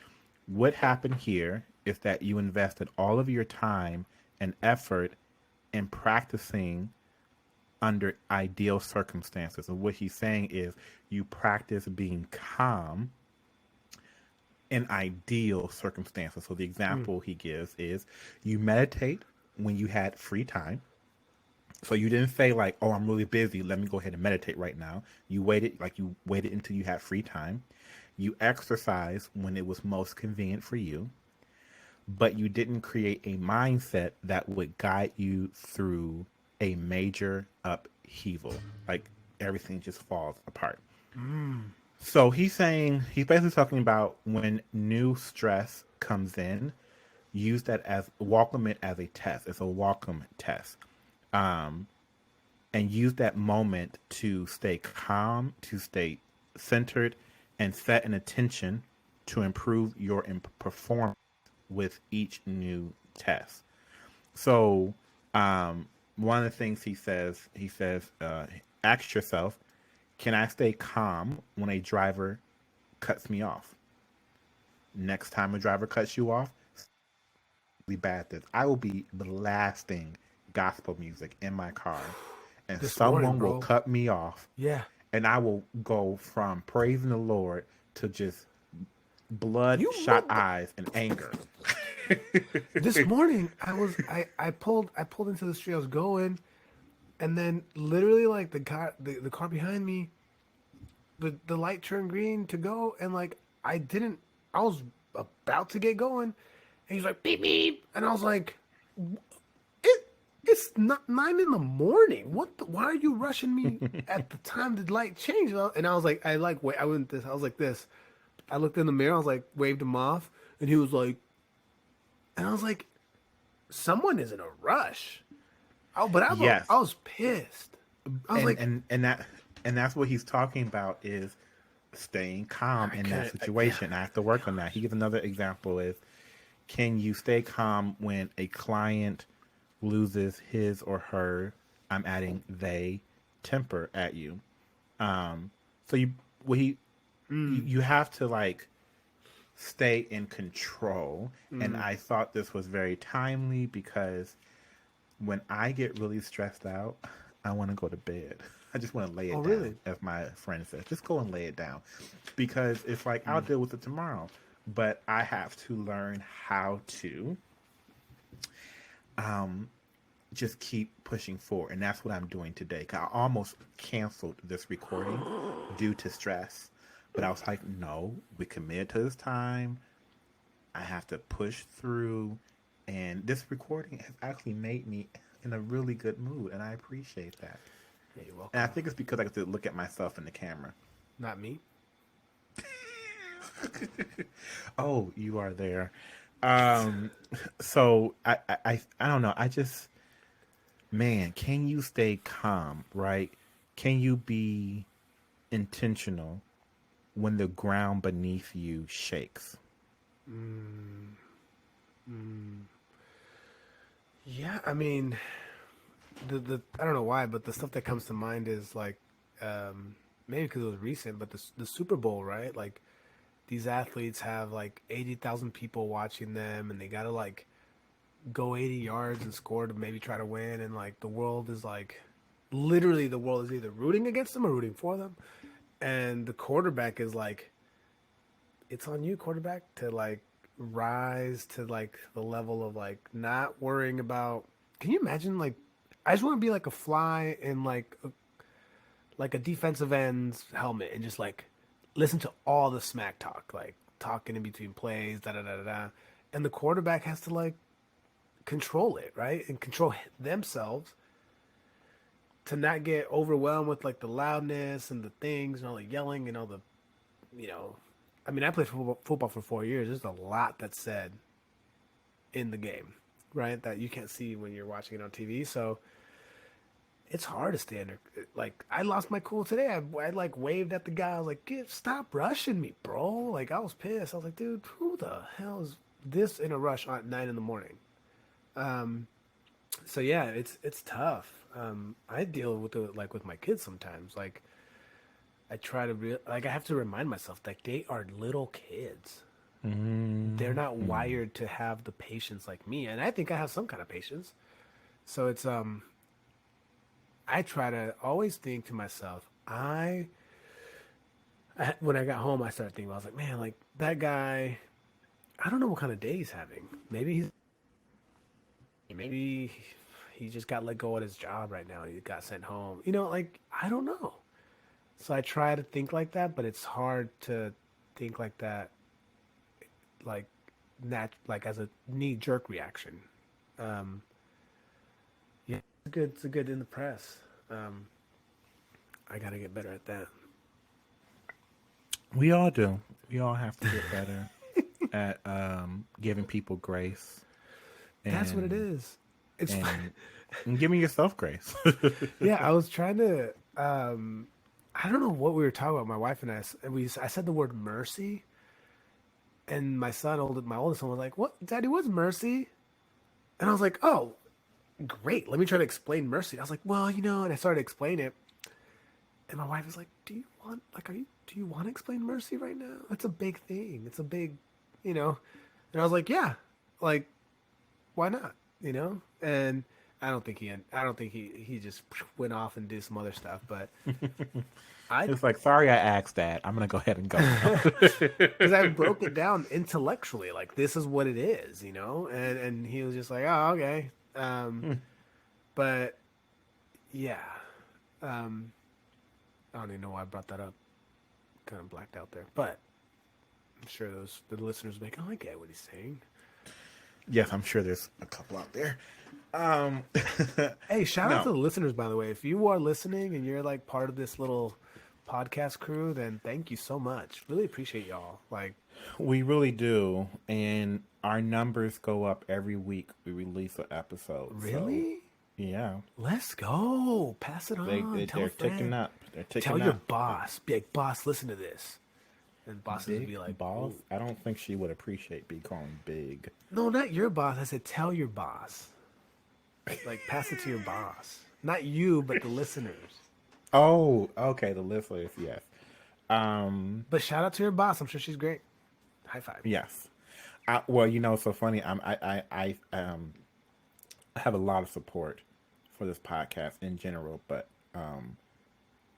what happened here is that you invested all of your time and effort in practicing under ideal circumstances. And what he's saying is you practice being calm in ideal circumstances. So the
Mm.
example he gives is you meditate when you had free time. So you didn't say like, "Oh, I'm really busy. Let me go ahead and meditate right now." You waited until you had free time. You exercise when it was most convenient for you, but you didn't create a mindset that would guide you through a major upheaval. Like everything just falls apart. So he's basically talking about when new stress comes in, use that as welcome it as a test. It's a welcome test. Um, and use that moment to stay calm, to stay centered, and set an intention to improve your performance with each new test. So, one of the things he says, ask yourself, can I stay calm when a driver cuts me off? Next time a driver cuts you off, really bad this. I will be blasting gospel music in my car, and
This morning,
someone will
bro.
cut me off,
Yeah.
and I will go from praising the Lord to just
You
bloodshot
mother.
eyes and anger.
This morning, I pulled into the street. I was going, and then literally like the car behind me, the light turned green to go, and like I didn't. I was about to get going, and he's like beep beep, and I was like, it's not 9 in the morning. Why are you rushing me at the time the light changed? And I was like, wait, I went this. I was like this. I looked in the mirror. I was like, waved him off, and he was like, and I was like, someone is in a rush. Oh, but
Yes,
I was pissed. I was
and
like,
and and that and that's what he's talking about is staying calm
I
in that
couldn't.
situation. I have to work on that. He gives another example is, can you stay calm when a client loses his or her, I'm adding they, temper at you? So you well he you have to like stay in control. And I thought this was very timely because when I get really stressed out, I want to go to bed. I just want to lay
Oh,
it down,
really?
as my friend says. Just go and lay it down. Because it's like, I'll deal with it tomorrow. But I have to learn how to just keep pushing forward. And that's what I'm doing today. 'Cause I almost canceled this recording due to stress. But I was like, no, we committed to this time. I have to push through. And this recording has actually made me in a really good mood. And I appreciate that.
Yeah, you're
And I
welcome.
think it's because I get to look at myself in the camera.
Not me.
Oh, you are there. Um, so I don't know. I just, man, can you stay calm, right? Can you be intentional when the ground beneath you shakes?
Yeah, I mean, the I don't know why, but the stuff that comes to mind is like, maybe because it was recent, but the Super Bowl, right? Like these athletes have like 80,000 people watching them, and they gotta like go 80 yards and score to maybe try to win, and like the world is like, literally the world is either rooting against them or rooting for them, and the quarterback is like, it's on you, quarterback, to like rise to like the level of like not worrying about. Can you imagine like, I just want to be like a fly in like a defensive end's helmet and just like listen to all the smack talk, like talking in between plays, da da da da da, and the quarterback has to like control it, right, and control themselves to not get overwhelmed with like the loudness and the things and all the yelling and all the, you know, I mean, I played football for 4 years. There's a lot that's said in the game, right? That you can't see when you're watching it on TV. So it's hard to stay under. Like, I lost my cool today. I like waved at the guy. I was like, stop rushing me, bro. Like, I was pissed. I was like, dude, who the hell is this in a rush at 9 in the morning? So yeah, it's tough. I deal with it like with my kids sometimes. Like, I try to like I have to remind myself that they are little kids. They're not wired to have the patience like me, and I think I have some kind of patience. So it's I try to always think to myself, when I got home, I started thinking, I was like, man, like that guy, I don't know what kind of day he's having. Maybe he just got let go at his job right now. He got sent home. You know, like I don't know. So I try to think like that, but it's hard to think like that, like like as a knee jerk reaction. Um, yeah, it's a good in the press. Um, I gotta get better at that.
We all do. We all have to get better at giving people grace
That's what it
and
is. It's
and, and giving yourself grace.
yeah. I was trying to. I don't know what we were talking about. My wife and I. And I said the word mercy, and my oldest son was like, "What, Daddy? What's mercy?" And I was like, "Oh, great. Let me try to explain mercy." I was like, "Well, and I started to explain it, and my wife was like, do you want to explain mercy right now? That's a big thing. It's a big, you know." And I was like, "Yeah, like why not?" And I don't think he just went off and did some other stuff, but I,
It's like, sorry I asked that. I'm gonna go ahead and go now.
because I broke it down intellectually, like this is what it is, and he was just like, "Oh, okay." But yeah, um, I don't even know why I brought that up. Kind of blacked out there, but I'm sure the listeners will be like, "Oh, I get what he's saying."
Yes, I'm sure there's a couple out there. Um,
Hey, shout out to
no,
the listeners, by the way. If you are listening and you're like part of this little podcast crew, then thank you so much. Really appreciate y'all. Like,
we really do, and our numbers go up every week. We release an episode, so
really?
yeah,
Let's go. Pass it on. Tell a
they're ticking
friend.
up. They're
Tell
ticking
your
up.
boss. Be like, boss, listen to this. And bosses
Big
be like,
boss.
ooh.
I don't think she would appreciate being called big.
No, not your boss. I said, tell your boss. Like, pass it to your boss. Not you, but the listeners.
Oh, okay. The listeners, yes.
But shout out to your boss. I'm sure she's great. High five.
Yes. Well, it's so funny. I have a lot of support for this podcast in general, but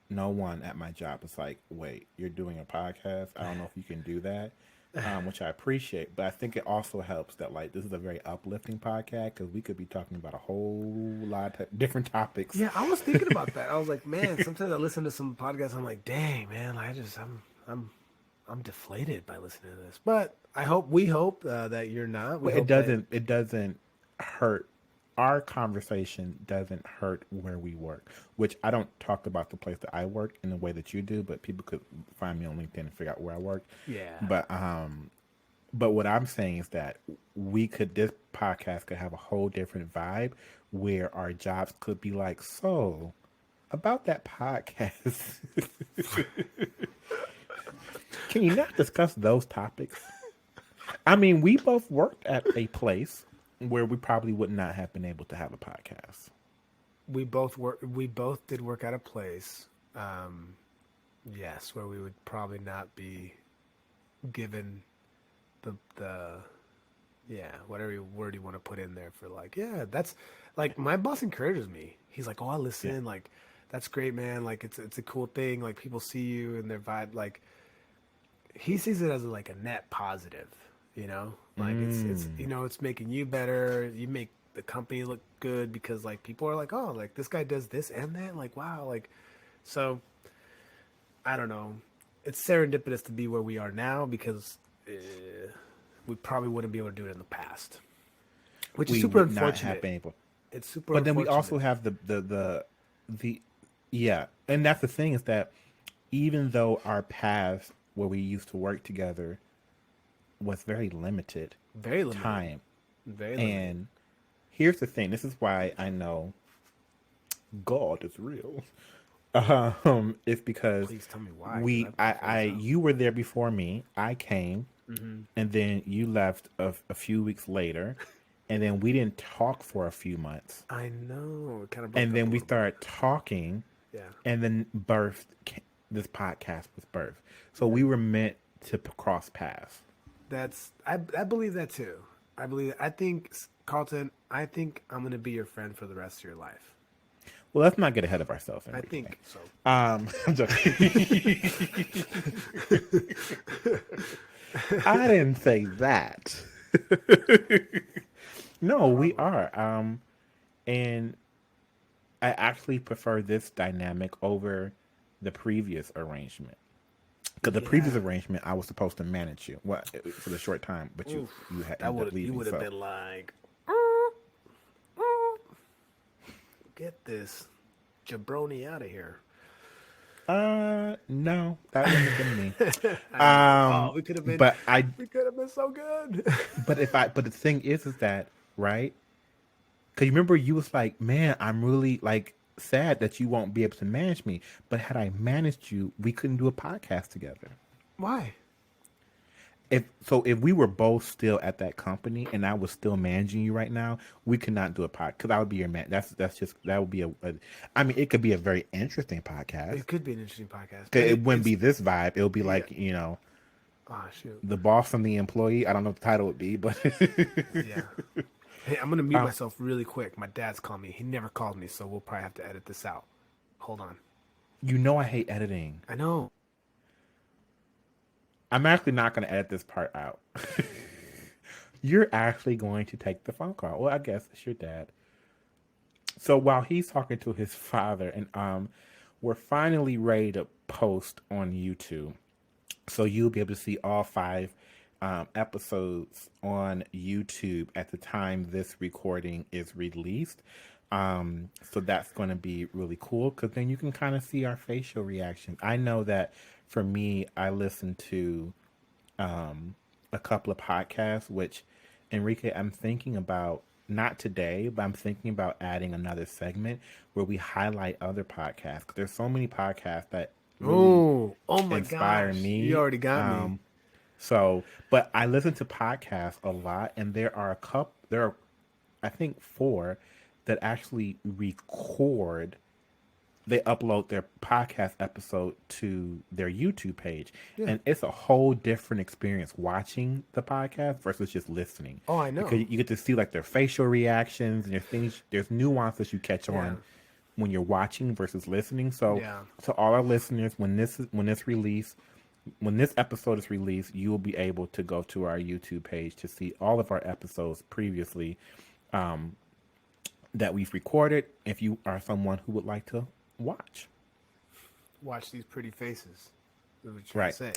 no one at my job is like, "Wait, you're doing a podcast? I don't know if you can do that," which I appreciate. But I think it also helps that like this is a very uplifting podcast because we could be talking about a whole lot of different topics.
Yeah, I was thinking about that. I was like, man, sometimes I listen to some podcasts. I'm like, dang, man, I'm deflated by listening to this. But we hope that you're not. We
But it
hope that,
doesn't hurt. Our conversation doesn't hurt where we work, which I don't talk about the place that I work in the way that you do, but people could find me on LinkedIn and figure out where I work.
yeah,
But what I'm saying is that this podcast could have a whole different vibe where our jobs could be like, so about that podcast, can you not discuss those topics? I mean, we both worked at a place where we probably would not have been able to have a podcast.
we both did work at a place, yes, where we would probably not be given the yeah, whatever word you want to put in there for like, yeah, that's like my boss encourages me. He's like, "Oh, I
Yeah.
listen, like that's great, man. Like it's a cool thing. Like people see you and their vibe. Like he sees it as like a net positive, Like it's
Mm.
it's making you better. You make the company look good because like people are like, oh, like this guy does this and that. Like wow, like so I don't know. It's serendipitous to be where we are now because we probably wouldn't be able to do it in the past, which is
We
super
would not have
unfortunate.
been able.
It's super
But then we also
unfortunate.
have the yeah, and that's the thing is that even though our paths where we used to work together was very limited
Very limited.
time,
Very limited.
and here's the thing: this is why I know God is real. It's because
Please tell me why, because I've got to figure this out.
you were there before me. I came,
Mm-hmm.
and then you left a few weeks later, and then we didn't talk for a few months,
I know. It kind of broke
and
up
then
a
we
little bit.
started talking,
Yeah.
and then this podcast was birthed. So
Yeah.
we were meant to cross paths.
I believe that too. I think Carlton, I think I'm gonna be your friend for the rest of your life.
Well, let's not get ahead of ourselves,
I
Enrique.
think so.
I'm joking. I didn't say that. No, we
Probably.
are. And I actually prefer this dynamic over the previous arrangement. Because the previous
Yeah.
arrangement, I was supposed to manage you, well, for the short time, but you
Oof.
you had
That
ended up
would you
leaving.
would have
So
been like, get this jabroni out of here.
No, that wouldn't have been me.
I know. Oh,
But I,
we could have been so good.
but the thing is that, right? Because you remember you was like, man, I'm really like sad that you won't be able to manage me. But had I managed you, we couldn't do a podcast together.
Why?
If we were both still at that company and I was still managing you right now, we could not do a podcast because I would be your man. That's just that would be I mean, it could be a very interesting podcast.
It could be an interesting podcast.
'Cause it wouldn't be this vibe. It would be
yeah.
like
Oh shoot.
the boss and the employee. I don't know what the title would be, but
Yeah. Hey, I'm gonna mute myself really quick. My dad's calling me. He never called me, so we'll probably have to edit this out. Hold on.
you know I hate editing.
I know.
I'm actually not going to edit this part out. You're actually going to take the phone call. Well, I guess it's your dad. So while he's talking to his father, and we're finally ready to post on YouTube. So you'll be able to see all 5 episodes on YouTube at the time this recording is released. So that's going to be really cool because then you can kind of see our facial reactions. I know that for me, I listen to a couple of podcasts, which Enrique, I'm thinking about not today, but I'm thinking about adding another segment where we highlight other podcasts. 'Cause there's so many podcasts that really
oh my
inspire
gosh.
me.
You already got me.
So, but I listen to podcasts a lot, and there are I think 4 that actually record. They upload their podcast episode to their YouTube page, and it's a whole different experience watching the podcast versus just listening.
Oh, I know.
Because you get to see like their facial reactions and there's nuances you catch on when you're watching versus listening. So, to all our listeners, when this episode is released, you will be able to go to our YouTube page to see all of our episodes previously that we've recorded. If you are someone who would like to
watch these pretty faces. Is what you're say.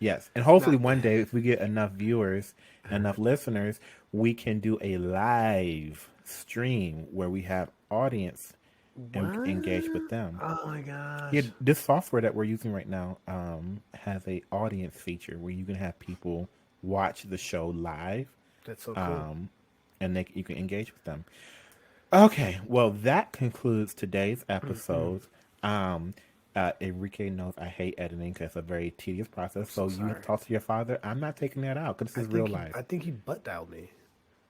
Yes, and hopefully one day, if we get enough viewers, enough listeners, we can do a live stream where we have audience and engage with them.
Oh my gosh!
Yeah, this software that we're using right now has a audience feature where you can have people watch the show live.
That's so cool.
And you can engage with them. Okay, well, that concludes today's episode. Enrique knows I hate editing because it's a very tedious process. So you talk to your father. I'm not taking that out because this is real life.
I think he butt dialed me.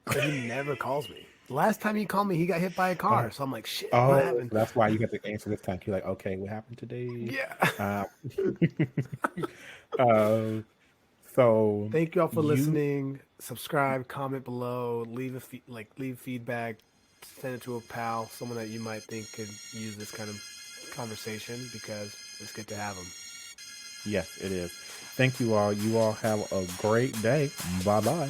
But he never calls me. The last time he called me, he got hit by a car. So I'm like, shit, what happened?
That's why you have to answer this time. You're like, okay, what happened today?
Yeah.
So
thank you all for listening. Subscribe, comment below, leave feedback. Send it to a pal, someone that you might think could use this kind of conversation because it's good to have them.
Yes, it is. Thank you all. You all have a great day. Bye-bye.